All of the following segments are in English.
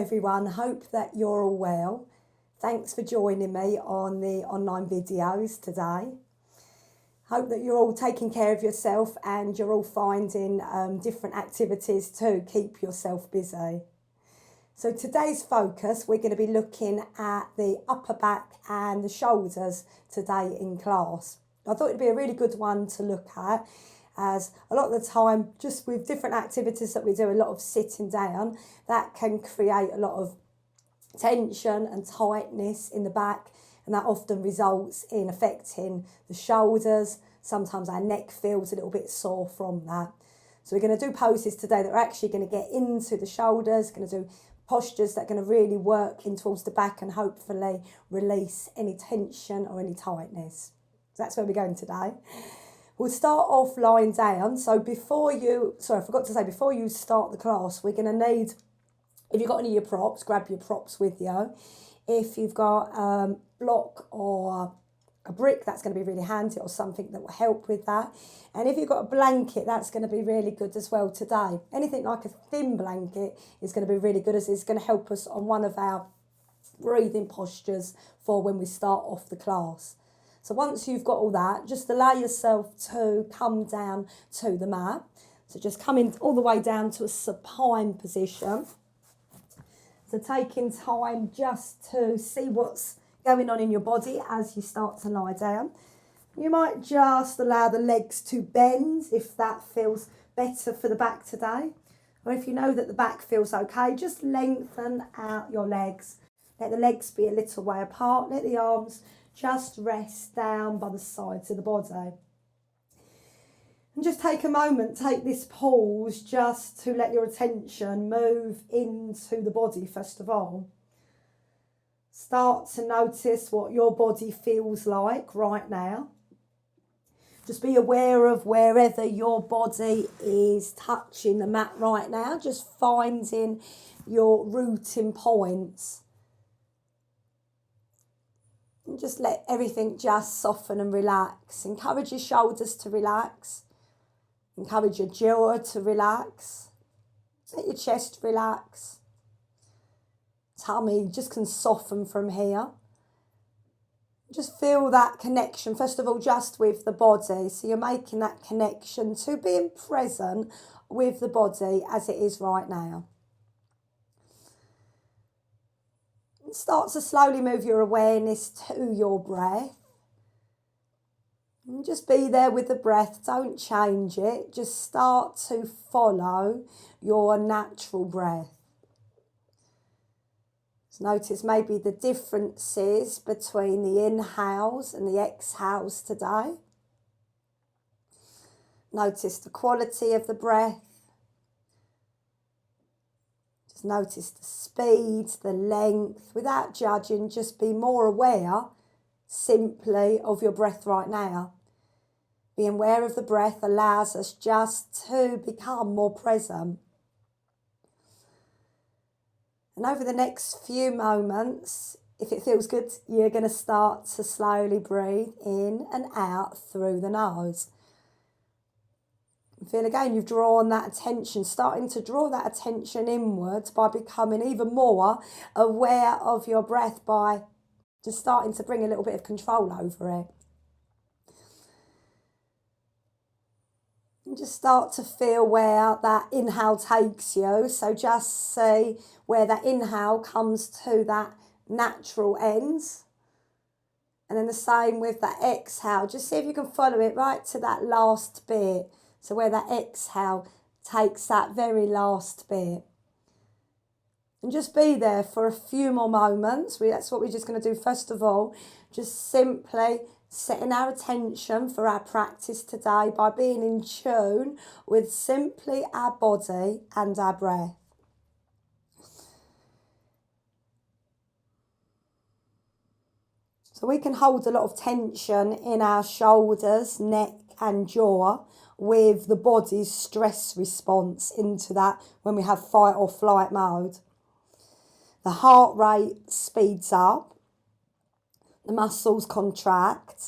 everyone, hope that you're all well. Thanks for joining me on the online videos today. Hope that you're all taking care of yourself and you're all finding different activities to keep yourself busy. So today's focus, we're going to be looking at the upper back and the shoulders today in class. I thought it'd be a really good one to look at, as a lot of the time, just with different activities that we do, a lot of sitting down, that can create a lot of tension and tightness in the back, and that often results in affecting the shoulders. Sometimes our neck feels a little bit sore from that. So we're going to do poses today that are actually going to get into the shoulders, going to do postures that are going to really work in towards the back and hopefully release any tension or any tightness. So that's where we're going today. We'll start off lying down. So before you start the class, we're going to need, if you've got any of your props, grab your props with you. If you've got a block or a brick, that's going to be really handy, or something that will help with that. And if you've got a blanket, that's going to be really good as well today. Anything like a thin blanket is going to be really good, as it's going to help us on one of our breathing postures for when we start off the class. So once you've got all that, just allow yourself to come down to the mat. So just coming all the way down to a supine position. So taking time just to see what's going on in your body as you start to lie down. You might just allow the legs to bend if that feels better for the back today. Or if you know that the back feels okay, just lengthen out your legs. Let the legs be a little way apart. Let the arms just rest down by the sides of the body. And just take a moment, take this pause just to let your attention move into the body first of all. Start to notice what your body feels like right now. Just be aware of wherever your body is touching the mat right now, just finding your rooting points. And just let everything just soften and relax. Encourage your shoulders to relax. Encourage your jaw to relax. Let your chest relax. Tummy just can soften from here. Just feel that connection, first of all, just with the body. So you're making that connection to being present with the body as it is right now. Start to slowly move your awareness to your breath. And just be there with the breath. Don't change it. Just start to follow your natural breath. So notice maybe the differences between the inhales and the exhales today. Notice the quality of the breath. Notice the speed, the length, without judging. Just be more aware simply of your breath right now. Being aware of the breath allows us just to become more present. And over the next few moments, if it feels good, you're going to start to slowly breathe in and out through the nose. Feel again, you've drawn that attention, starting to draw that attention inwards by becoming even more aware of your breath, by just starting to bring a little bit of control over it. And just start to feel where that inhale takes you. So just see where that inhale comes to that natural end. And then the same with that exhale. Just see if you can follow it right to that last bit. So where that exhale takes that very last bit. And just be there for a few more moments. That's what we're just going to do first of all. Just simply setting our attention for our practice today by being in tune with simply our body and our breath. So we can hold a lot of tension in our shoulders, neck and jaw with the body's stress response into that when we have fight or flight mode. The heart rate speeds up, the muscles contract,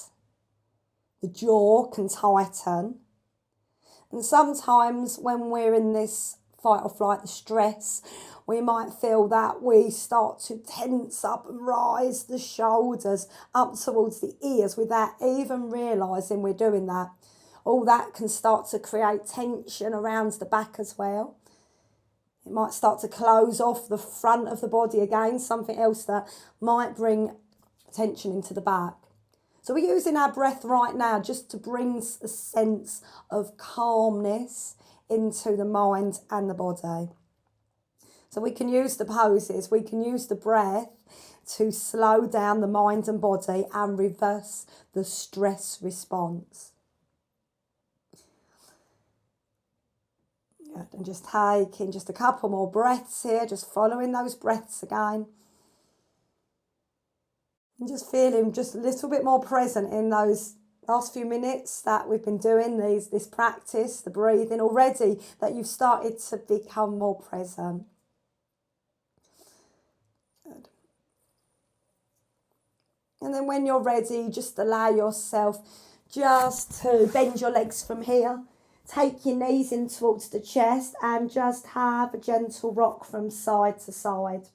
the jaw can tighten, and sometimes when we're in this fight or flight, the stress, we might feel that we start to tense up and rise the shoulders up towards the ears without even realising we're doing that. All that can start to create tension around the back as well. It might start to close off the front of the body again, something else that might bring tension into the back. So we're using our breath right now just to bring a sense of calmness into the mind and the body. So we can use the poses, we can use the breath to slow down the mind and body and reverse the stress response. Good. And just taking just a couple more breaths here, just following those breaths again. And just feeling just a little bit more present in those last few minutes that we've been doing this practice, the breathing already, that you've started to become more present. Good. And then when you're ready, just allow yourself just to bend your legs from here. Take your knees in towards the chest and just have a gentle rock from side to side.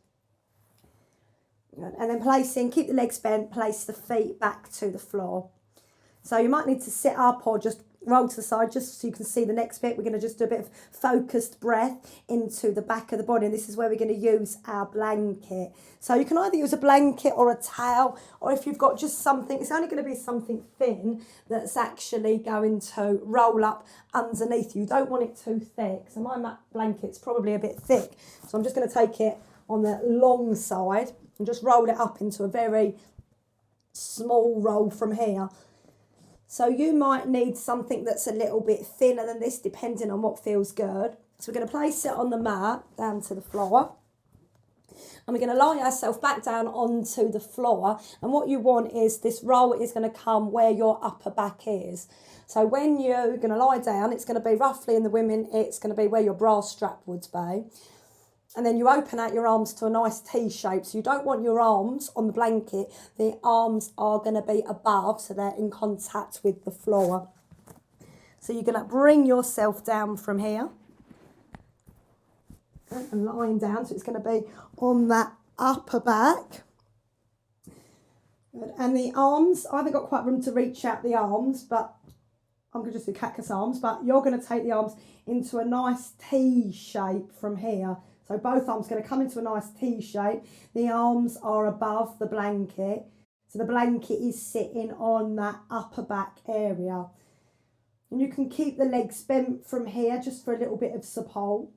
And then keep the legs bent, place the feet back to the floor. So you might need to sit up or just roll to the side just so you can see the next bit. We're going to just do a bit of focused breath into the back of the body. And this is where we're going to use our blanket. So you can either use a blanket or a towel, or if you've got just something, it's only going to be something thin that's actually going to roll up underneath you. You don't want it too thick. So my blanket's probably a bit thick. So I'm just going to take it on the long side and just roll it up into a very small roll from here. So you might need something that's a little bit thinner than this, depending on what feels good. So we're going to place it on the mat, down to the floor. And we're going to lie ourselves back down onto the floor. And what you want is this roll is going to come where your upper back is. So when you're going to lie down, it's going to be roughly, in the women, it's going to be where your bra strap would be. And then you open out your arms to a nice T shape. So you don't want your arms on the blanket. The arms are going to be above, so they're in contact with the floor. So you're going to bring yourself down from here. And lying down, so it's going to be on that upper back. Good. And the arms, I haven't got quite room to reach out the arms, but I'm going to just do cactus arms. But you're going to take the arms into a nice T shape from here. So both arms are going to come into a nice T shape. The arms are above the blanket. So the blanket is sitting on that upper back area. And you can keep the legs bent from here just for a little bit of support.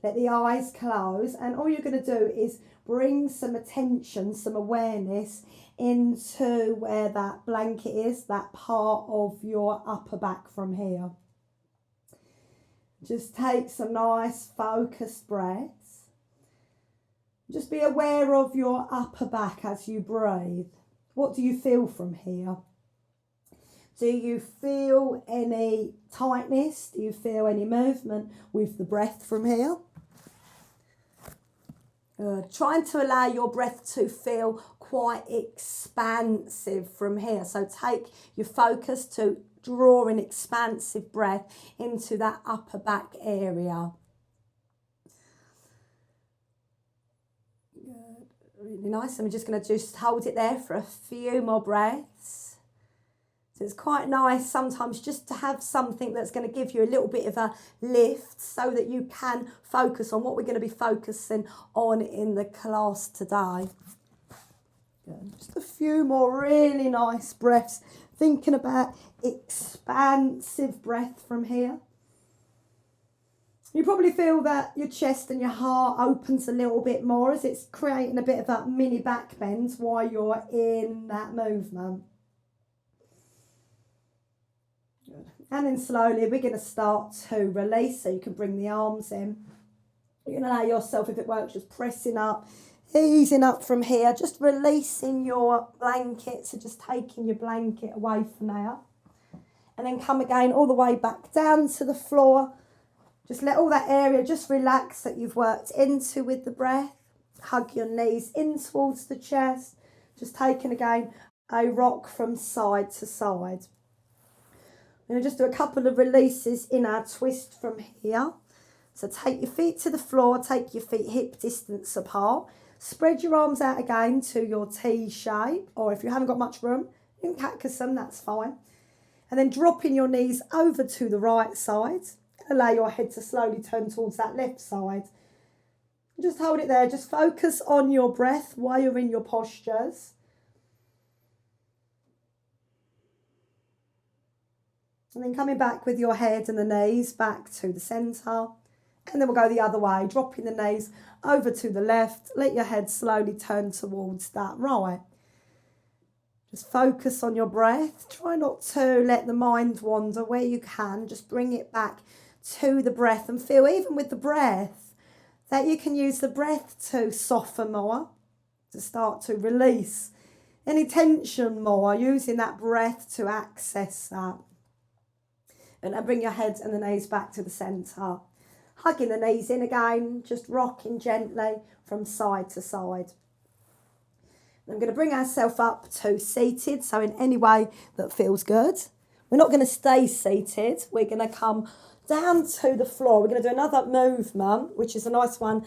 Let the eyes close. And all you're going to do is bring some attention, some awareness into where that blanket is, that part of your upper back from here. Just take some nice focused breaths. Just be aware of your upper back as you breathe. What do you feel from here? Do you feel any tightness? Do you feel any movement with the breath from here? Good. Trying to allow your breath to feel quite expansive from here. So take your focus to draw an expansive breath into that upper back area. Good. Really nice. And we're just going to just hold it there for a few more breaths. So it's quite nice sometimes just to have something that's going to give you a little bit of a lift so that you can focus on what we're going to be focusing on in the class today. Good. Just a few more really nice breaths. Thinking about expansive breath from here. You probably feel that your chest and your heart opens a little bit more as it's creating a bit of a mini back bend while you're in that movement. Good. And then slowly we're going to start to release, so you can bring the arms in. You can allow yourself, if it works, just pressing up, easing up from here, just releasing your blanket, so just taking your blanket away for now. And then come again all the way back down to the floor. Just let all that area just relax that you've worked into with the breath. Hug your knees in towards the chest. Just taking again a rock from side to side. I'm going to just do a couple of releases in our twist from here. So take your feet to the floor, take your feet hip distance apart. Spread your arms out again to your T shape, or if you haven't got much room, you can cactus them, that's fine. And then dropping your knees over to the right side. Allow your head to slowly turn towards that left side. Just hold it there. Just focus on your breath while you're in your postures. And then coming back with your head and the knees back to the centre. And then we'll go the other way, dropping the knees over to the left. Let your head slowly turn towards that right. Just focus on your breath. Try not to let the mind wander where you can. Just bring it back to the breath and feel, even with the breath, that you can use the breath to soften more, to start to release any tension more, using that breath to access that. And then bring your head and the knees back to the centre. Hugging the knees in again, just rocking gently from side to side. I'm going to bring ourselves up to seated, so in any way that feels good. We're not going to stay seated. We're going to come down to the floor. We're going to do another movement, which is a nice one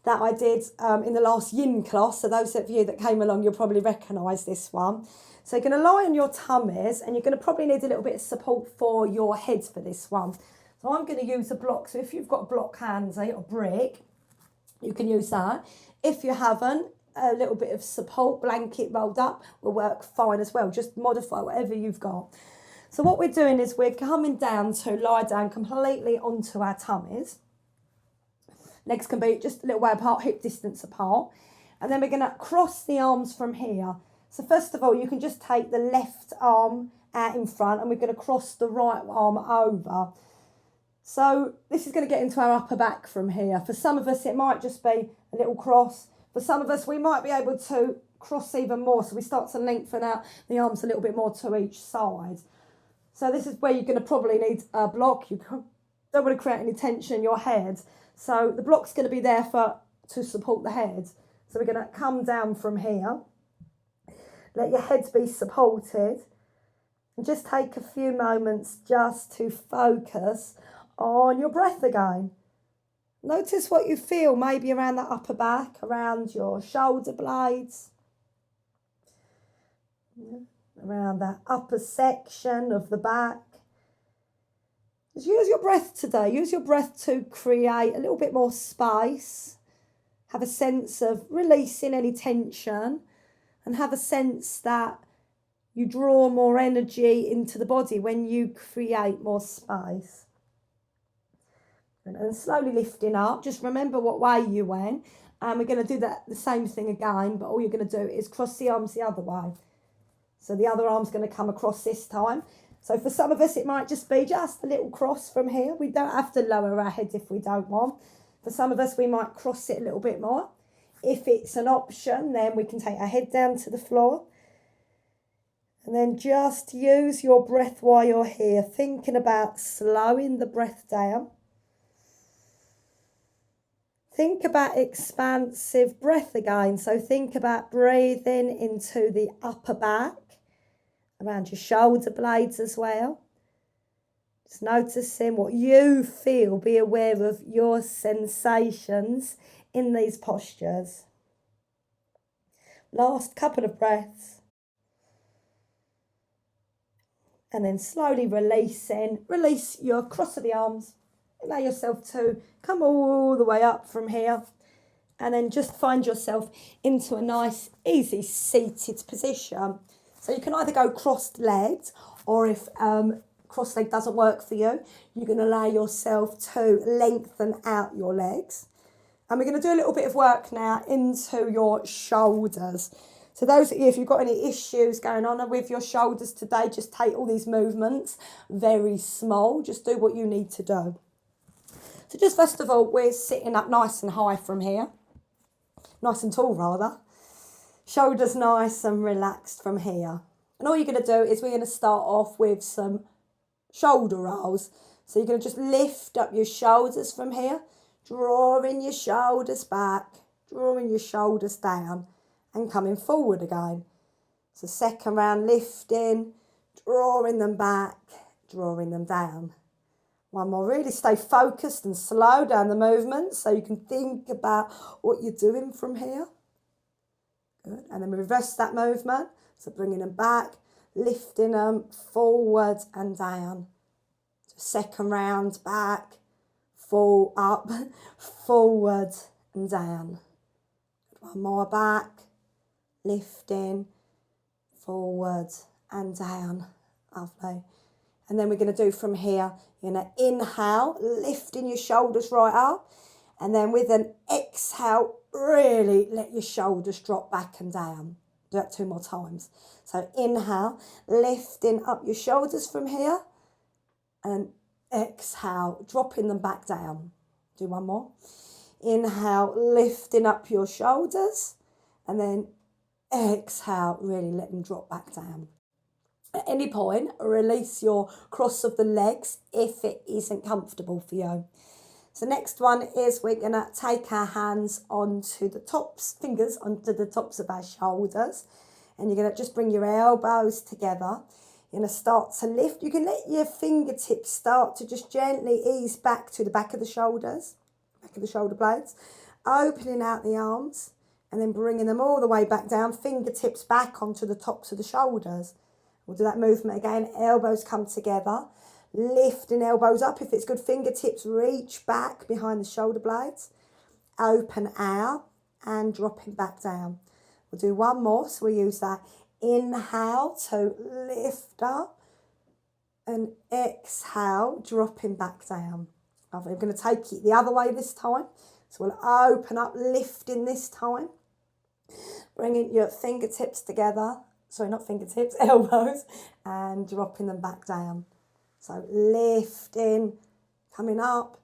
that I did in the last yin class. So those of you that came along, you'll probably recognise this one. So you're going to lie on your tummies, and you're going to probably need a little bit of support for your heads for this one. So I'm going to use a block. So if you've got a block handy or brick, you can use that. If you haven't, a little bit of support blanket rolled up will work fine as well. Just modify whatever you've got. So what we're doing is we're coming down to lie down completely onto our tummies. Legs can be just a little way apart, hip distance apart. And then we're going to cross the arms from here. So first of all, you can just take the left arm out in front, and we're going to cross the right arm over. So this is going to get into our upper back from here. For some of us, it might just be a little cross. For some of us, we might be able to cross even more. So we start to lengthen out the arms a little bit more to each side. So this is where you're going to probably need a block. You don't want to create any tension in your head. So the block's going to be there to support the head. So we're going to come down from here. Let your head be supported. And just take a few moments just to focus on your breath again. Notice what you feel, maybe around the upper back, around your shoulder blades, around that upper section of the back. Just use your breath today. Use your breath to create a little bit more space. Have a sense of releasing any tension, and have a sense that you draw more energy into the body when you create more space. And slowly lifting up. Just remember what way you went. And we're going to do the same thing again, but all you're going to do is cross the arms the other way. So the other arm's going to come across this time. So for some of us, it might just be just a little cross from here. We don't have to lower our head if we don't want. For some of us, we might cross it a little bit more. If it's an option, then we can take our head down to the floor. And then just use your breath while you're here, thinking about slowing the breath down. Think about expansive breath again. So think about breathing into the upper back, around your shoulder blades as well. Just noticing what you feel. Be aware of your sensations in these postures. Last couple of breaths. And then slowly releasing. Release your cross of the arms. Allow yourself to come all the way up from here. And then just find yourself into a nice, easy seated position. So you can either go crossed-legged, or if cross-legged doesn't work for you, you can allow yourself to lengthen out your legs. And we're going to do a little bit of work now into your shoulders. So those of you, if you've got any issues going on with your shoulders today, just take all these movements very small. Just do what you need to do. So just first of all, we're sitting up nice and high from here. Nice and tall, rather. Shoulders nice and relaxed from here. And all you're going to do is we're going to start off with some shoulder rolls. So you're going to just lift up your shoulders from here, drawing your shoulders back, drawing your shoulders down, and coming forward again. So second round, lifting, drawing them back, drawing them down. One more. Really stay focused and slow down the movement so you can think about what you're doing from here. Good. And then we reverse that movement. So bringing them back, lifting them forward and down. So second round, back, fall up, forward and down. One more, back, lifting, forward and down. Lovely. And then we're going to do from here, you're going to inhale, lifting your shoulders right up. And then with an exhale, really let your shoulders drop back and down. Do that 2 more times. So inhale, lifting up your shoulders from here. And exhale, dropping them back down. Do one more. Inhale, lifting up your shoulders. And then exhale, really let them drop back down. At any point, release your cross of the legs if it isn't comfortable for you. So next one is we're going to take our hands onto the tops, fingers onto the tops of our shoulders. And you're going to just bring your elbows together. You're going to start to lift. You can let your fingertips start to just gently ease back to the back of the shoulders, back of the shoulder blades. Opening out the arms and then bringing them all the way back down, fingertips back onto the tops of the shoulders. We'll do that movement again. Elbows come together. Lifting elbows up. If it's good, fingertips reach back behind the shoulder blades. Open out and dropping back down. We'll do one more. So we use that inhale to lift up and exhale, dropping back down. Lovely. We're going to take it the other way this time. So we'll open up, lifting this time. Bringing your fingertips together. Sorry, not fingertips, elbows, and dropping them back down. So lifting, coming up,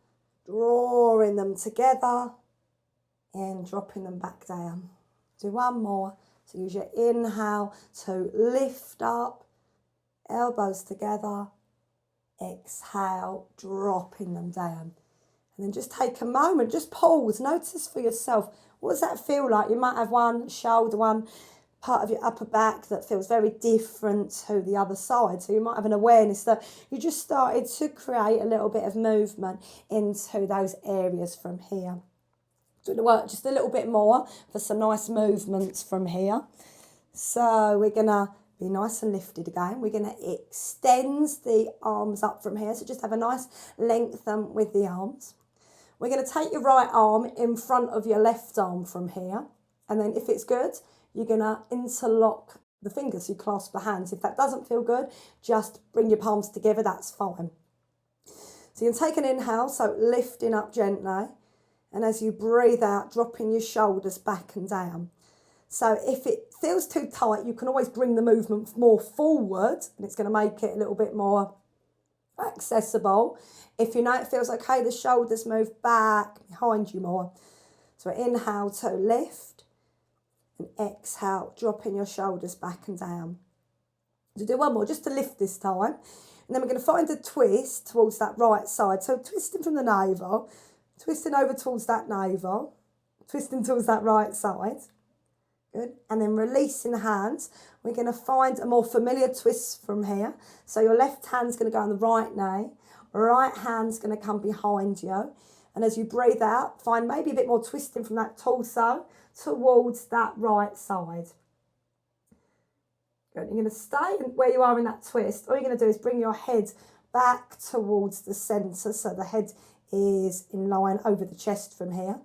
drawing them together, and dropping them back down. Do one more. So use your inhale to lift up, elbows together, exhale, dropping them down. And then just take a moment, just pause, notice for yourself, what does that feel like? You might have one shoulder, one part of your upper back that feels very different to the other side. So you might have an awareness that you just started to create a little bit of movement into those areas from here. So we'll work just a little bit more for some nice movements from here. So we're going to be nice and lifted again. We're going to extend the arms up from here. So just have a nice lengthen with the arms. We're going to take your right arm in front of your left arm from here. And then if it's good, you're going to interlock the fingers, you clasp the hands. If that doesn't feel good, just bring your palms together, that's fine. So you can take an inhale, so lifting up gently. And as you breathe out, dropping your shoulders back and down. So if it feels too tight, you can always bring the movement more forward, and it's going to make it a little bit more accessible. If you know it feels okay, the shoulders move back behind you more. So inhale to lift. And exhale, dropping your shoulders back and down. So do one more, just to lift this time. And then we're going to find a twist towards that right side. So twisting from the navel, twisting over towards that navel, twisting towards that right side. Good. And then releasing the hands. We're going to find a more familiar twist from here. So your left hand's going to go on the right knee. Right hand's going to come behind you. And as you breathe out, find maybe a bit more twisting from that torso towards that right side. Good. You're going to stay where you are in that twist. All you're going to do is bring your head back towards the centre, so the head is in line over the chest from here.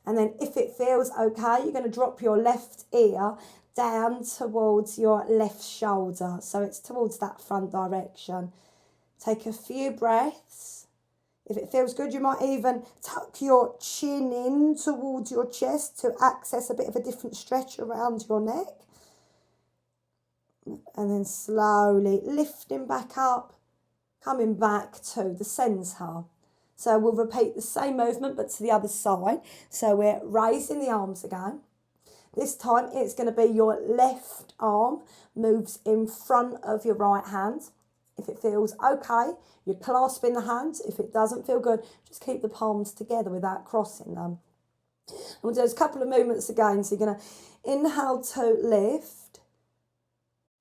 And then if it feels okay, you're going to drop your left ear down towards your left shoulder, so it's towards that front direction. Take a few breaths. If it feels good, you might even tuck your chin in towards your chest to access a bit of a different stretch around your neck. And then slowly lifting back up, coming back to the centre. So we'll repeat the same movement, but to the other side. So we're raising the arms again. This time it's going to be your left arm moves in front of your right hand. If it feels okay, you're clasping the hands. If it doesn't feel good, just keep the palms together without crossing them. And we'll do a couple of movements again. So you're going to inhale to lift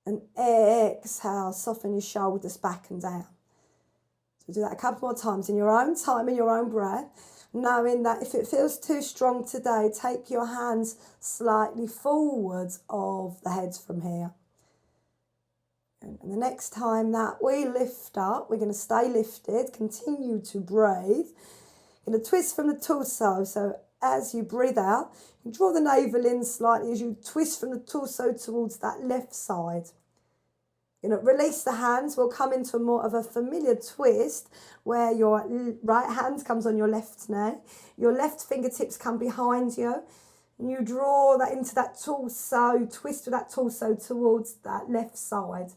and exhale, soften your shoulders back and down. So do that a couple more times in your own time and your own breath, knowing that if it feels too strong today, take your hands slightly forwards of the head from here. And the next time that we lift up, we're going to stay lifted, continue to breathe. You're going to twist from the torso. So as you breathe out, you draw the navel in slightly as you twist from the torso towards that left side. You're going to release the hands. We'll come into more of a familiar twist where your right hand comes on your left knee. Your left fingertips come behind you. And you draw that into that torso, twist with that torso towards that left side.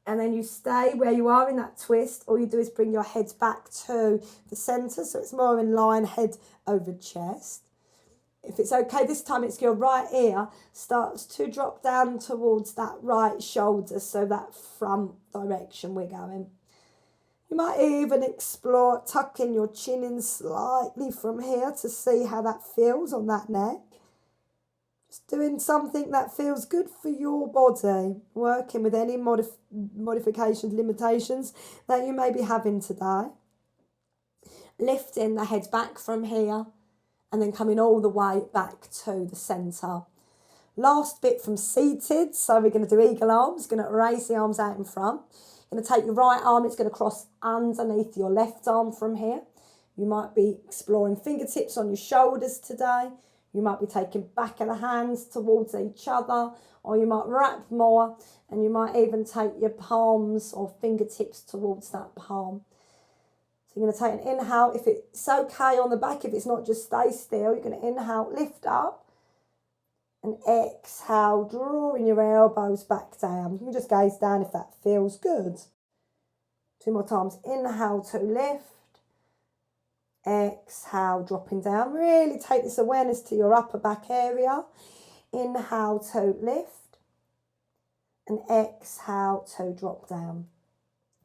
And then you stay where you are in that twist. All you do is bring your head back to the centre, so it's more in line, head over chest. If it's okay, this time it's your right ear starts to drop down towards that right shoulder, so that front direction we're going. You might even explore tucking your chin in slightly from here to see how that feels on that neck. Just doing something that feels good for your body, working with any modifications, limitations that you may be having today. Lifting the head back from here and then coming all the way back to the centre. Last bit from seated, so we're going to do eagle arms, going to raise the arms out in front. You're going to take your right arm, it's going to cross underneath your left arm from here. You might be exploring fingertips on your shoulders today. You might be taking back of the hands towards each other, or you might wrap more, and you might even take your palms or fingertips towards that palm. So you're going to take an inhale. If it's okay on the back, if it's not, just stay still. You're going to inhale, lift up, and exhale, drawing your elbows back down. You can just gaze down if that feels good. 2 more times. Inhale to lift. Exhale, dropping down. Really take this awareness to your upper back area. Inhale to lift. And exhale to drop down.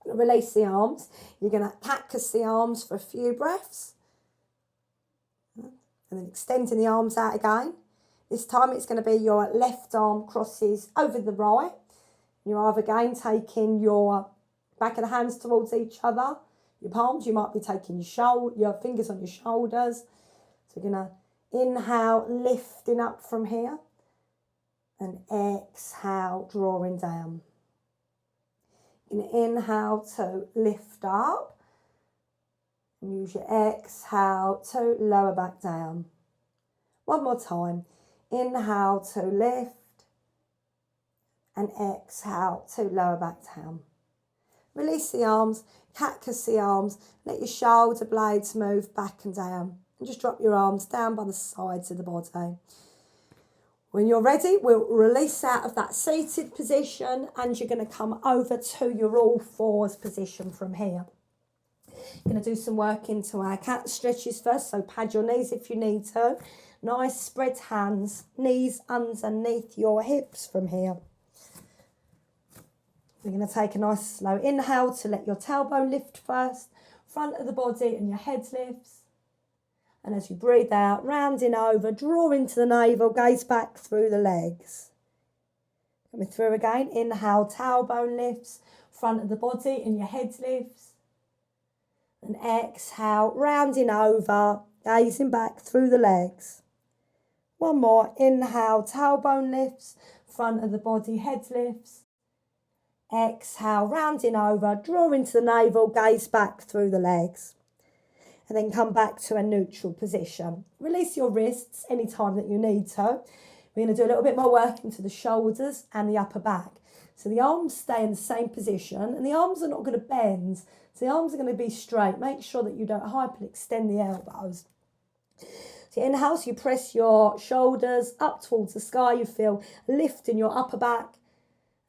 Release the arms. You're going to cactus the arms for a few breaths. And then extending the arms out again. This time it's going to be your left arm crosses over the right. You're either again taking your back of the hands towards each other. Your palms, you might be taking your fingers on your shoulders. So you're going to inhale, lifting up from here. And exhale, drawing down. You're going to inhale to lift up. And use your exhale to lower back down. One more time. Inhale to lift. And exhale to lower back down. Release the arms, cactus the arms, let your shoulder blades move back and down. And just drop your arms down by the sides of the body. When you're ready, we'll release out of that seated position and you're going to come over to your all fours position from here. You're going to do some work into our cat stretches first, so pad your knees if you need to. Nice spread hands, knees underneath your hips from here. We're going to take a nice slow inhale to let your tailbone lift first, front of the body and your head lifts. And as you breathe out, rounding over, draw into the navel, gaze back through the legs. Coming through again, inhale, tailbone lifts, front of the body and your head lifts. And exhale, rounding over, gazing back through the legs. One more, inhale, tailbone lifts, front of the body, head lifts. Exhale, rounding over, draw into the navel, gaze back through the legs. And then come back to a neutral position. Release your wrists anytime that you need to. We're going to do a little bit more work into the shoulders and the upper back. So the arms stay in the same position and the arms are not going to bend. So the arms are going to be straight. Make sure that you don't hyperextend the elbows. So you inhale, so you press your shoulders up towards the sky. You feel a lift in your upper back.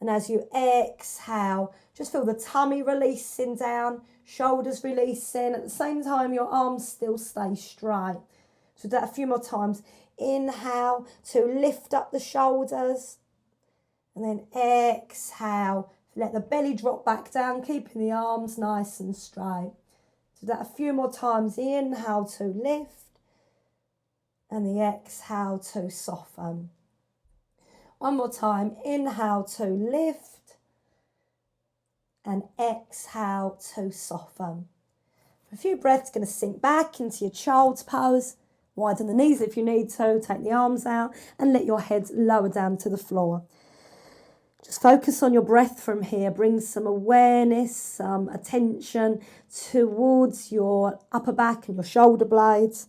And as you exhale, just feel the tummy releasing down, shoulders releasing. At the same time, your arms still stay straight. So do that a few more times. Inhale to lift up the shoulders. And then exhale, let the belly drop back down, keeping the arms nice and straight. So do that a few more times. Inhale to lift. And the exhale to soften. One more time, inhale to lift and exhale to soften. For a few breaths, going to sink back into your child's pose. Widen the knees if you need to, take the arms out and let your head lower down to the floor. Just focus on your breath from here. Bring some awareness, some attention towards your upper back and your shoulder blades.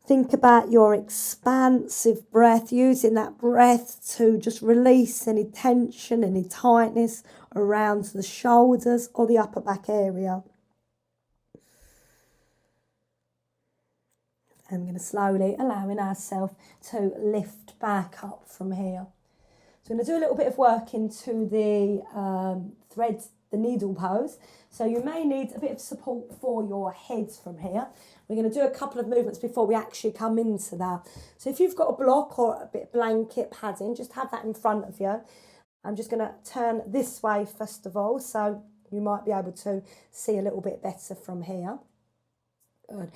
Think about your expansive breath, using that breath to just release any tension, any tightness around the shoulders or the upper back area. I'm going to slowly allowing ourselves to lift back up from here. So I'm going to do a little bit of work into the the needle pose. So you may need a bit of support for your heads from here. We're going to do a couple of movements before we actually come into that. So if you've got a block or a bit of blanket padding, just have that in front of you. I'm just going to turn this way first of all, so you might be able to see a little bit better from here. Good.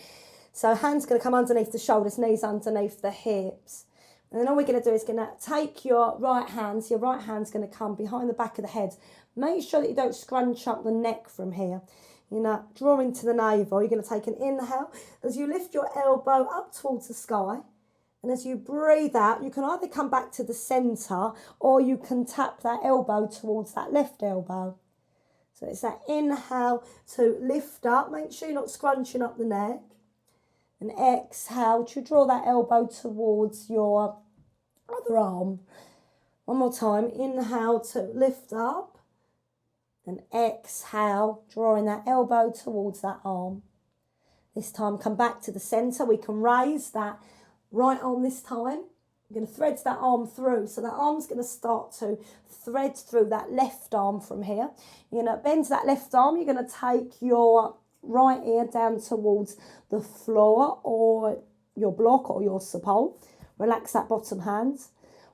So hands going to come underneath the shoulders, knees underneath the hips. And then all we're going to do is going to take your right hand's going to come behind the back of the head. Make sure that you don't scrunch up the neck from here. Draw into the navel. You're going to take an inhale as you lift your elbow up towards the sky. And as you breathe out, you can either come back to the centre or you can tap that elbow towards that left elbow. So it's that inhale to lift up. Make sure you're not scrunching up the neck. And exhale to draw that elbow towards your other arm. One more time. Inhale to lift up. And exhale, drawing that elbow towards that arm. This time, come back to the centre. We can raise that right arm this time. We're going to thread that arm through. So that arm's going to start to thread through that left arm from here. You're going to bend that left arm. You're going to take your right ear down towards the floor or your block or your support. Relax that bottom hand.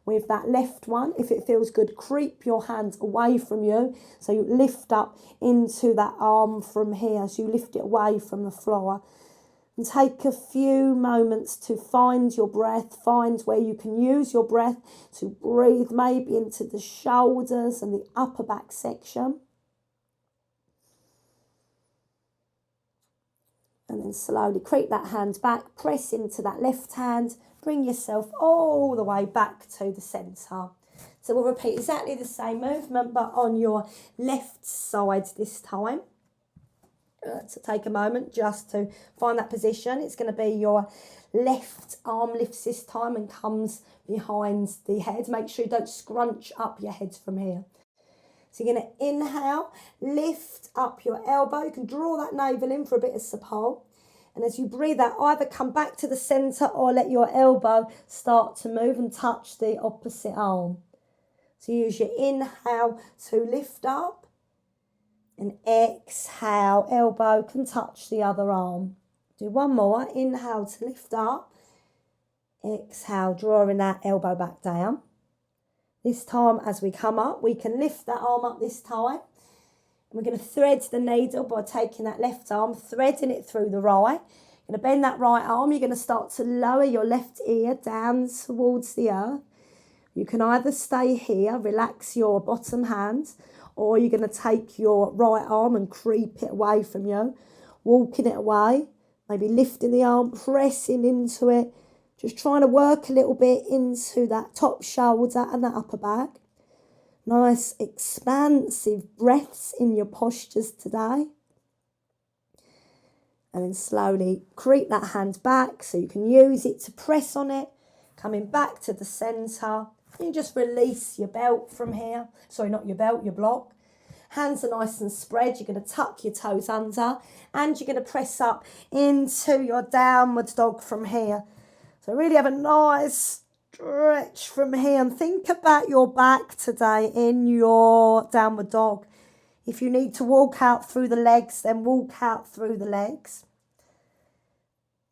With that left one, if it feels good, creep your hands away from you. So you lift up into that arm from here. So you lift it away from the floor. And take a few moments to find your breath. Find where you can use your breath to breathe maybe into the shoulders and the upper back section. And then slowly creep that hand back. Press into that left hand. Bring yourself all the way back to the centre. So we'll repeat exactly the same movement, but on your left side this time. So take a moment just to find that position. It's going to be your left arm lifts this time and comes behind the head. Make sure you don't scrunch up your head from here. So you're going to inhale, lift up your elbow. You can draw that navel in for a bit of support. And as you breathe out, either come back to the centre or let your elbow start to move and touch the opposite arm. So use your inhale to lift up. And exhale, elbow can touch the other arm. Do one more. Inhale to lift up. Exhale, drawing that elbow back down. This time, as we come up, we can lift that arm up this time. We're going to thread the needle by taking that left arm, threading it through the right. You're going to bend that right arm. You're going to start to lower your left ear down towards the earth. You can either stay here, relax your bottom hand, or you're going to take your right arm and creep it away from you, walking it away, maybe lifting the arm, pressing into it, just trying to work a little bit into that top shoulder and that upper back. Nice expansive breaths in your postures today. And then slowly creep that hand back so you can use it to press on it. Coming back to the centre. You just release your belt from here. Sorry, not your belt, your block. Hands are nice and spread. You're going to tuck your toes under. And you're going to press up into your downward dog from here. So really have a nice stretch from here and think about your back today in your downward dog. If you need to walk out through the legs, then walk out through the legs.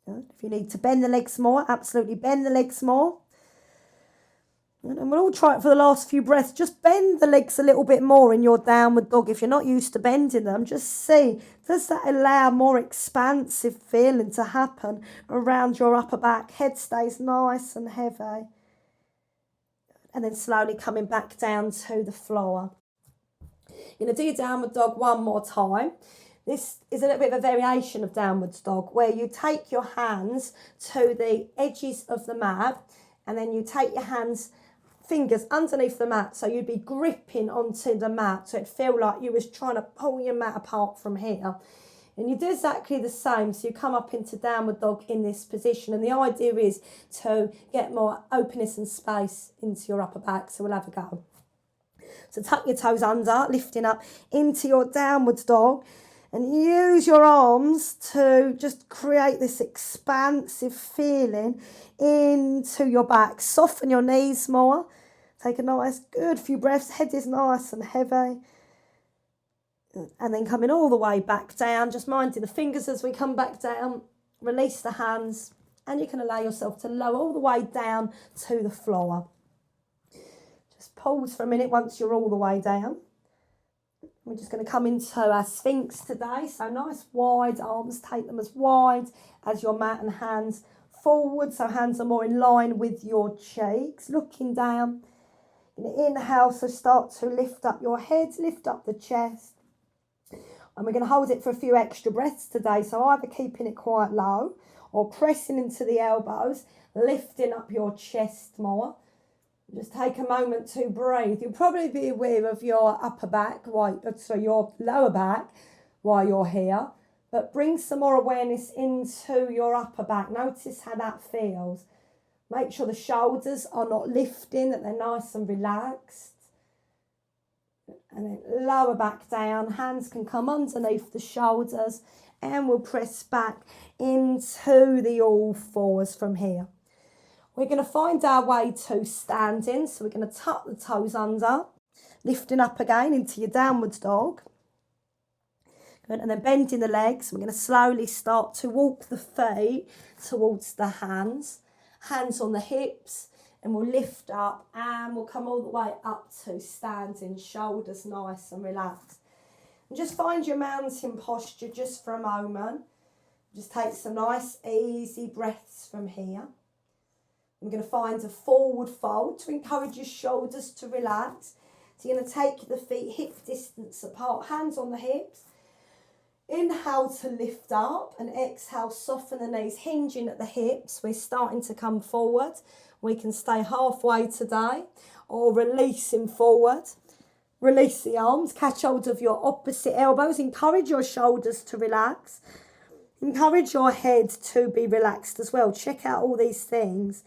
Good. If you need to bend the legs more, absolutely bend the legs more. And we'll all try it for the last few breaths. Just bend the legs a little bit more in your downward dog. If you're not used to bending them, just see, does that allow more expansive feeling to happen around your upper back? Head stays nice and heavy. And then slowly coming back down to the floor. You're going to do your downward dog one more time. This is a little bit of a variation of downward dog where you take your hands to the edges of the mat and then you take your fingers underneath the mat, so you'd be gripping onto the mat, so it'd feel like you was trying to pull your mat apart from here. And you do exactly the same, so you come up into downward dog in this position, and the idea is to get more openness and space into your upper back. So we'll have a go. So tuck your toes under, lifting up into your downward dog, and use your arms to just create this expansive feeling into your back. Soften your knees more. Take a nice, good few breaths. Head is nice and heavy. And then coming all the way back down. Just minding the fingers as we come back down. Release the hands. And you can allow yourself to lower all the way down to the floor. Just pause for a minute once you're all the way down. We're just going to come into our Sphinx today. So nice wide arms. Take them as wide as your mat and hands forward. So hands are more in line with your cheeks. Looking down. Inhale, so start to lift up your head, lift up the chest. And we're going to hold it for a few extra breaths today. So either keeping it quite low or pressing into the elbows, lifting up your chest more. Just take a moment to breathe. You'll probably be aware of your upper back, your lower back while you're here. But bring some more awareness into your upper back. Notice how that feels. Make sure the shoulders are not lifting, that they're nice and relaxed. And then lower back down. Hands can come underneath the shoulders. And we'll press back into the all fours from here. We're going to find our way to standing. So we're going to tuck the toes under. Lifting up again into your downward dog. Good. And then bending the legs. We're going to slowly start to walk the feet towards the hands. Hands on the hips, and we'll lift up and we'll come all the way up to standing, shoulders nice and relaxed. And just find your mountain posture just for a moment. Just take some nice easy breaths from here. I'm going to find a forward fold to encourage your shoulders to relax. So you're going to take the feet hip distance apart, hands on the hips. Inhale to lift up and exhale, soften the knees, hinging at the hips. We're starting to come forward. We can stay halfway today or releasing forward. Release the arms, catch hold of your opposite elbows. Encourage your shoulders to relax. Encourage your head to be relaxed as well. Check out all these things.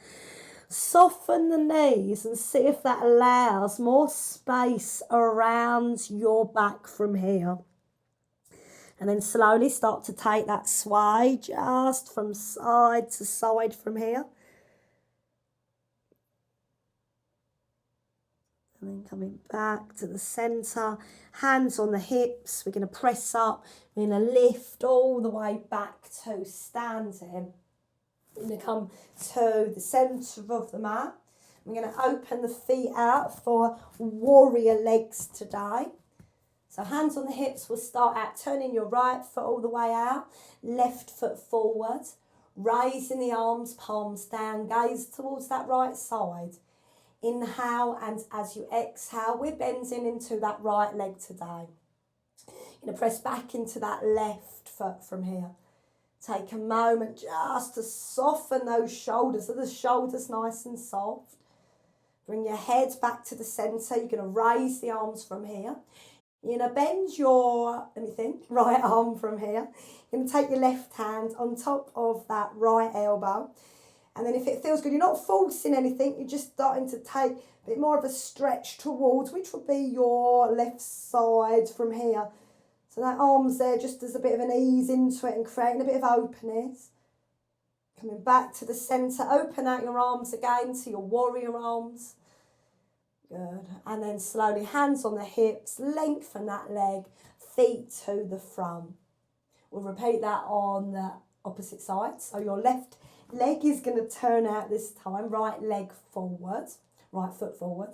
Soften the knees and see if that allows more space around your back from here. And then slowly start to take that sway just from side to side from here. And then coming back to the centre. Hands on the hips. We're going to press up. We're going to lift all the way back to standing. We're going to come to the centre of the mat. We're going to open the feet out for warrior legs today. So hands on the hips, we'll start out turning your right foot all the way out, left foot forward, raising the arms, palms down, gaze towards that right side. Inhale, and as you exhale, we're bending into that right leg today. You're going to press back into that left foot from here. Take a moment just to soften those shoulders. So the shoulders nice and soft. Bring your head back to the centre. You're going to raise the arms from here. You're going to bend your, right arm from here. You're going to take your left hand on top of that right elbow. And then if it feels good, you're not forcing anything. You're just starting to take a bit more of a stretch towards, which will be your left side from here. So that arm's there just as a bit of an ease into it and creating a bit of openness. Coming back to the centre. Open out your arms again to your warrior arms. Good. And then slowly, hands on the hips, lengthen that leg, feet to the front. We'll repeat that on the opposite side. So your left leg is going to turn out this time, right leg forward, right foot forward.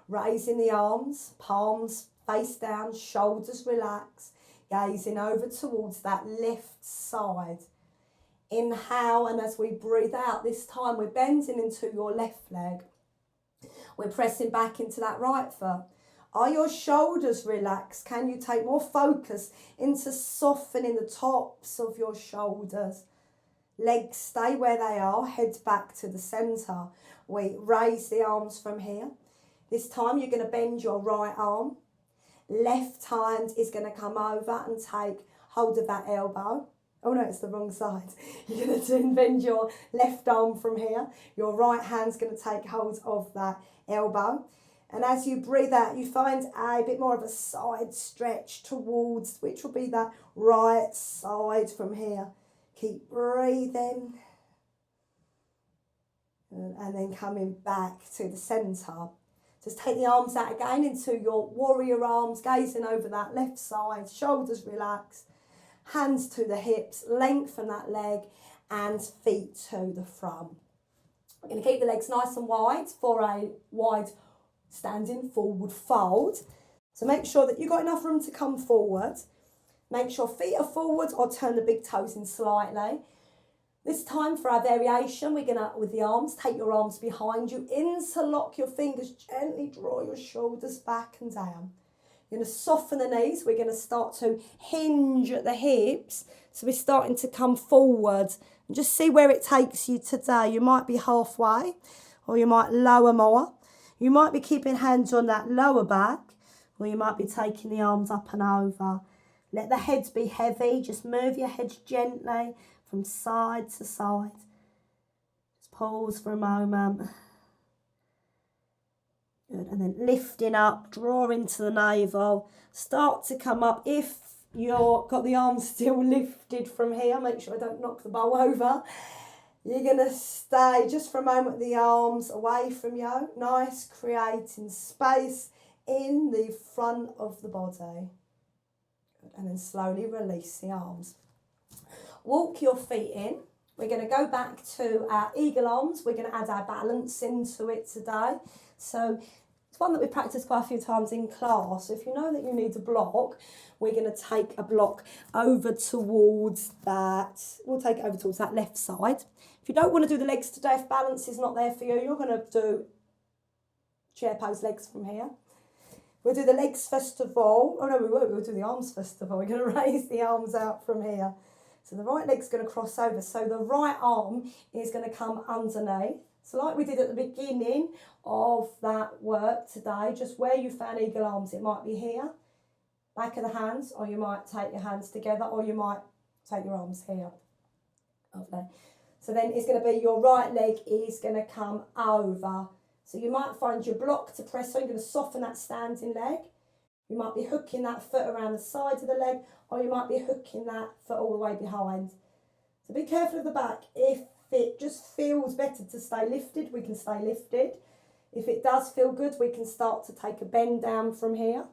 Raising the arms, palms face down, shoulders relax, gazing over towards that left side. Inhale, and as we breathe out, this time we're bending into your left leg. We're pressing back into that right foot. Are your shoulders relaxed? Can you take more focus into softening the tops of your shoulders? Legs stay where they are, head back to the centre. We raise the arms from here. This time you're going to bend your right arm. Left hand is going to come over and take hold of that elbow. Oh no, it's the wrong side. You're going to bend your left arm from here. Your right hand's going to take hold of that elbow. And as you breathe out, you find a bit more of a side stretch towards, which will be that right side from here. Keep breathing. And then coming back to the centre. Just take the arms out again into your warrior arms, gazing over that left side, shoulders relaxed, hands to the hips, lengthen that leg and feet to the front. We're going to keep the legs nice and wide for a wide standing forward fold. So make sure that you've got enough room to come forward. Make sure feet are forward or turn the big toes in slightly. This time for our variation, we're going to, with the arms, take your arms behind you, interlock your fingers, gently draw your shoulders back and down. You're going to soften the knees. We're going to start to hinge at the hips. So we're starting to come forward and just see where it takes you today. You might be halfway or you might lower more. You might be keeping hands on that lower back or you might be taking the arms up and over. Let the head be heavy. Just move your head gently from side to side. Just pause for a moment. Good. And then lifting up, draw into the navel. Start to come up. If you've got the arms still lifted from here, make sure I don't knock the bowl over. You're going to stay just for a moment with the arms away from you. Nice, creating space in the front of the body. Good. And then slowly release the arms. Walk your feet in. We're going to go back to our eagle arms. We're going to add our balance into it today. So it's one that we practiced quite a few times in class. So if you know that you need a block, we're going to take a block over towards that. We'll take it over towards that left side. If you don't want to do the legs today, if balance is not there for you, you're going to do chair pose legs from here. We'll do the legs first of all. Oh no, we won't. We'll do the arms first of all. We're going to raise the arms out from here. So the right leg's going to cross over. So the right arm is going to come underneath. So like we did at the beginning of that work today, just where you found eagle arms, it might be here, back of the hands, or you might take your hands together, or you might take your arms here. Lovely. So then it's going to be your right leg is going to come over. So you might find your block to press on. You're going to soften that standing leg. You might be hooking that foot around the side of the leg, or you might be hooking that foot all the way behind. So be careful of the back. If it just feels better to stay lifted, we can stay lifted. If it does feel good, we can start to take a bend down from here.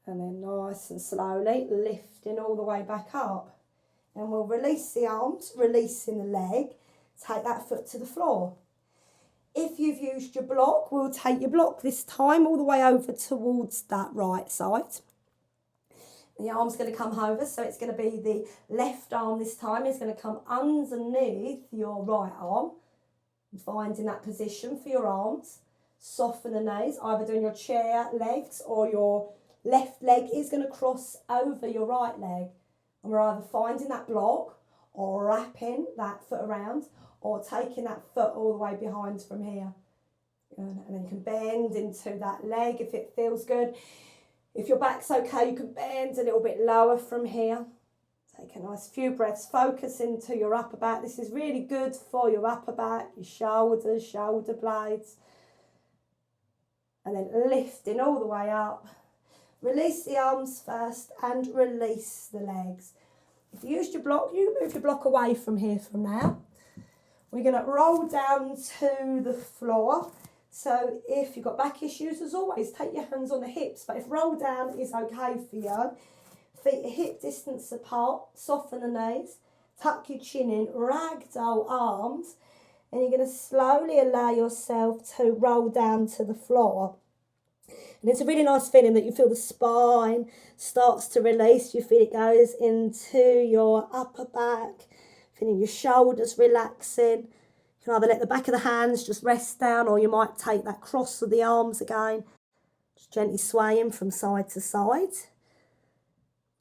And then nice and slowly lifting all the way back up. And we'll release the arms, releasing the leg. Take that foot to the floor. If you've used your block, we'll take your block this time all the way over towards that right side. The arm's going to come over, so it's going to be the left arm this time. It's going to come underneath your right arm. Finding that position for your arms. Soften the knees, either doing your chair legs or your left leg is going to cross over your right leg. And we're either finding that block or wrapping that foot around or taking that foot all the way behind from here. And then you can bend into that leg if it feels good. If your back's okay, you can bend a little bit lower from here. Take a nice few breaths, focus into your upper back. This is really good for your upper back, your shoulders, shoulder blades. And then lifting all the way up. Release the arms first and release the legs. If you used your block, you move your block away from here from now. We're going to roll down to the floor. So if you've got back issues, as always, take your hands on the hips. But if roll down is okay for you, feet are hip distance apart, soften the knees, tuck your chin in, ragdoll arms, and you're going to slowly allow yourself to roll down to the floor. And it's a really nice feeling that you feel the spine starts to release. You feel it goes into your upper back, feeling your shoulders relaxing. You You can either let the back of the hands just rest down, or you might take that cross of the arms again, just gently swaying from side to side.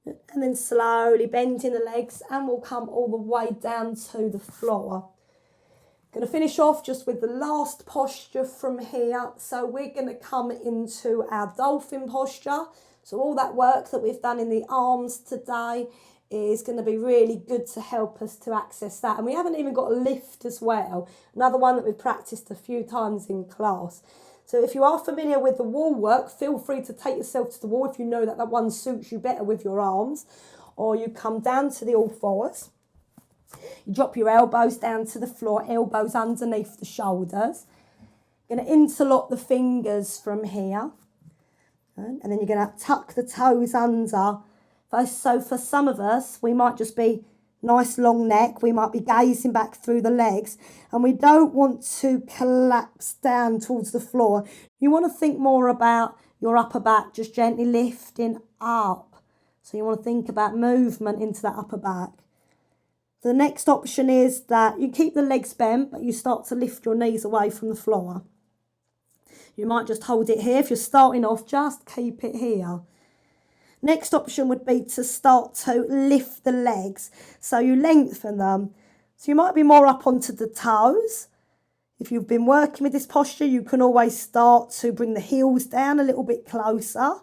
And then slowly bending the legs, and we'll come all the way down to the floor. Going to finish off just with the last posture from here. So we're going to come into our dolphin posture. So all that work that we've done in the arms today is going to be really good to help us to access that. And we haven't even got a lift as well. Another one that we've practiced a few times in class. So if you are familiar with the wall work, feel free to take yourself to the wall if you know that that one suits you better with your arms. Or you come down to the all fours. You drop your elbows down to the floor, elbows underneath the shoulders. You're going to interlock the fingers from here. And then you're going to tuck the toes under. So for some of us, we might just be nice long neck. We might be gazing back through the legs. And we don't want to collapse down towards the floor. You want to think more about your upper back just gently lifting up. So you want to think about movement into that upper back. The next option is that you keep the legs bent, but you start to lift your knees away from the floor. You might just hold it here. If you're starting off, just keep it here. Next option would be to start to lift the legs. So you lengthen them. So you might be more up onto the toes. If you've been working with this posture, you can always start to bring the heels down a little bit closer.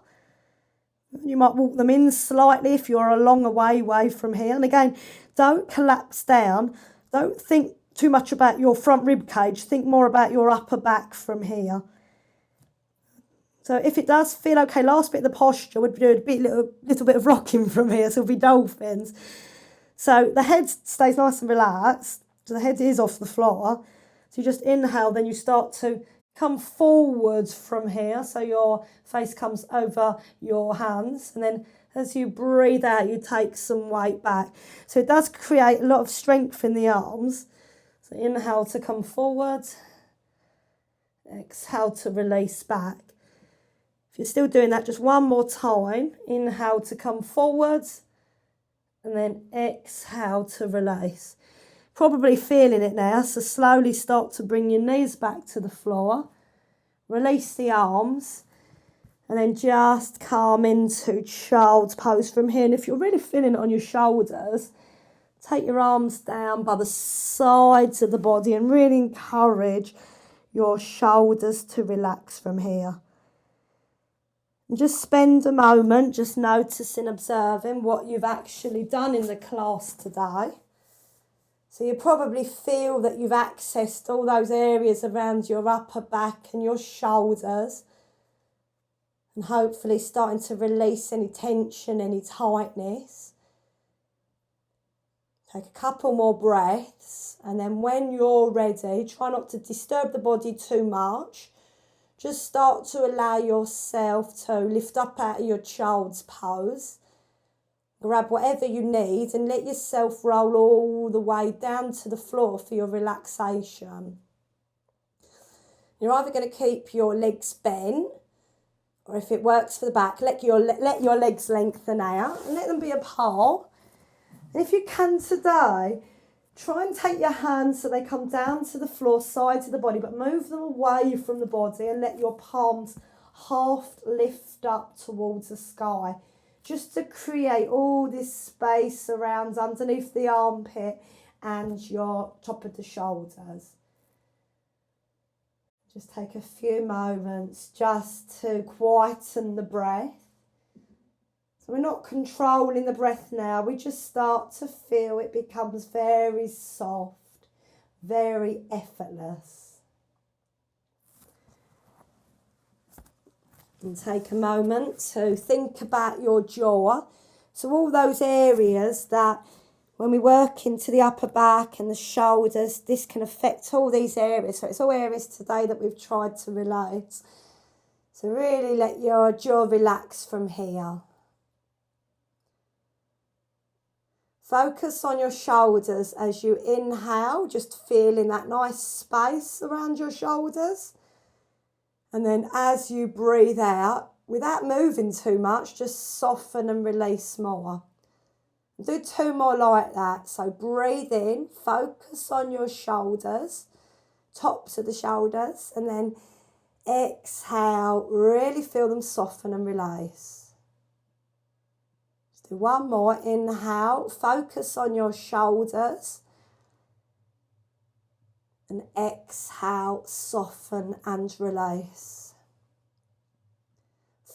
You might walk them in slightly if you're a long way from here. And again, don't collapse down. Don't think too much about your front rib cage. Think more about your upper back from here. So if it does feel okay, last bit of the posture would do a little bit of rocking from here. So it'll be dolphins. So the head stays nice and relaxed. So the head is off the floor. So you just inhale, then you start to come forwards from here. So your face comes over your hands. And then as you breathe out, you take some weight back. So it does create a lot of strength in the arms. So inhale to come forward. Exhale to release back. If you're still doing that, just one more time. Inhale to come forwards. And then exhale to release. Probably feeling it now, so slowly start to bring your knees back to the floor. Release the arms. And then just come into child's pose from here. And if you're really feeling it on your shoulders, take your arms down by the sides of the body and really encourage your shoulders to relax from here. And just spend a moment just noticing, observing what you've actually done in the class today. So you probably feel that you've accessed all those areas around your upper back and your shoulders. And hopefully starting to release any tension, any tightness. Take a couple more breaths. And then when you're ready, try not to disturb the body too much. Just start to allow yourself to lift up out of your child's pose. Grab whatever you need and let yourself roll all the way down to the floor for your relaxation. You're either going to keep your legs bent, or if it works for the back, let your legs lengthen out and let them be apart. And if you can today, try and take your hands so they come down to the floor, sides of the body, but move them away from the body and let your palms half lift up towards the sky. Just to create all this space around underneath the armpit and your top of the shoulders. Just take a few moments just to quieten the breath. So we're not controlling the breath now. We just start to feel it becomes very soft, very effortless. And take a moment to think about your jaw. So all those areas that when we work into the upper back and the shoulders, this can affect all these areas. So it's all areas today that we've tried to relax. So really let your jaw relax from here. Focus on your shoulders as you inhale, just feeling that nice space around your shoulders. And then as you breathe out, without moving too much, just soften and release more. Do two more like that. So breathe in, focus on your shoulders. tops of the shoulders, and then exhale, really feel them soften and release. Let's do one more. Inhale, focus on your shoulders, and exhale, soften and release.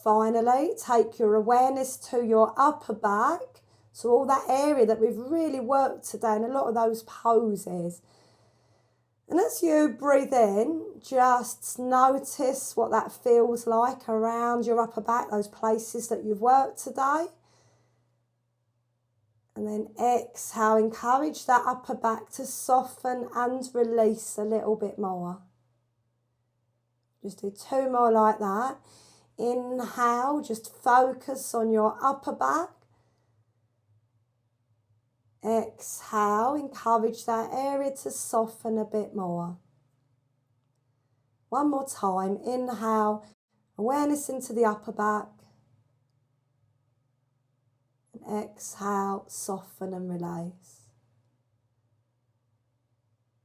Finally, take your awareness to your upper back, so all that area that we've really worked today in a lot of those poses. And as you breathe in, just notice what that feels like around your upper back, those places that you've worked today. And then exhale, encourage that upper back to soften and release a little bit more. Just do 2 more like that. Inhale, just focus on your upper back. Exhale, encourage that area to soften a bit more. One more time. Inhale, awareness into the upper back. And exhale, soften and release.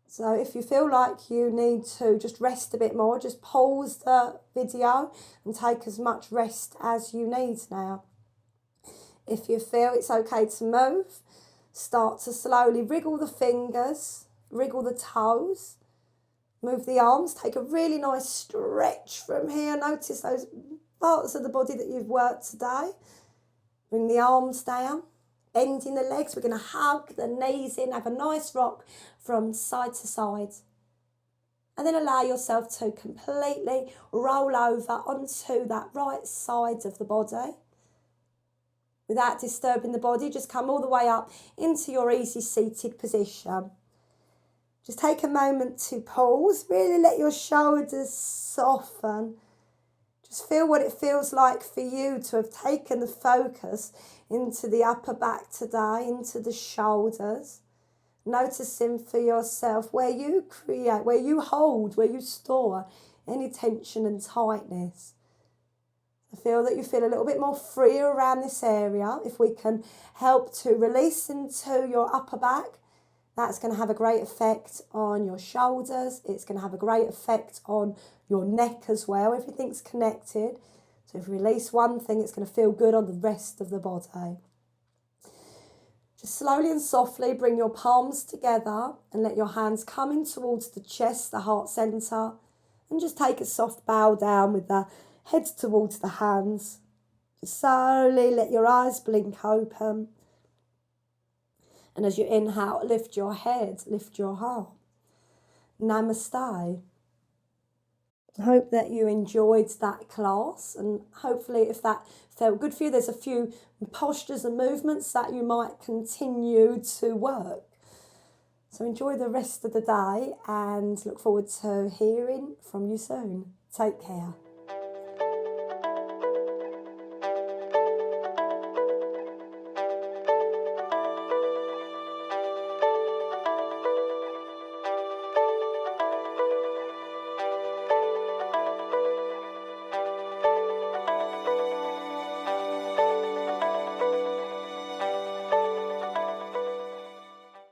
So if you feel like you need to just rest a bit more, just pause the video and take as much rest as you need now. If you feel it's okay to move, start to slowly wriggle the fingers, wriggle the toes, move the arms, take a really nice stretch from here. Notice those parts of the body that you've worked today. Bring the arms down, bending the legs. We're going to hug the knees in, have a nice rock from side to side. And then allow yourself to completely roll over onto that right side of the body. Without disturbing the body, just come all the way up into your easy seated position. Just take a moment to pause, really let your shoulders soften. Just feel what it feels like for you to have taken the focus into the upper back today, into the shoulders. Noticing for yourself where you create, where you hold, where you store any tension and tightness. I feel that you feel a little bit more free around this area. If we can help to release into your upper back, that's going to have a great effect on your shoulders. It's going to have a great effect on your neck as well. Everything's connected. So if you release one thing, it's going to feel good on the rest of the body. Just slowly and softly bring your palms together and let your hands come in towards the chest, the heart centre. And just take a soft bow down with the head towards the hands. Just slowly let your eyes blink open. And as you inhale, lift your head, lift your heart. Namaste. I hope that you enjoyed that class, and hopefully if that felt good for you, there's a few postures and movements that you might continue to work. So enjoy the rest of the day and look forward to hearing from you soon. Take care.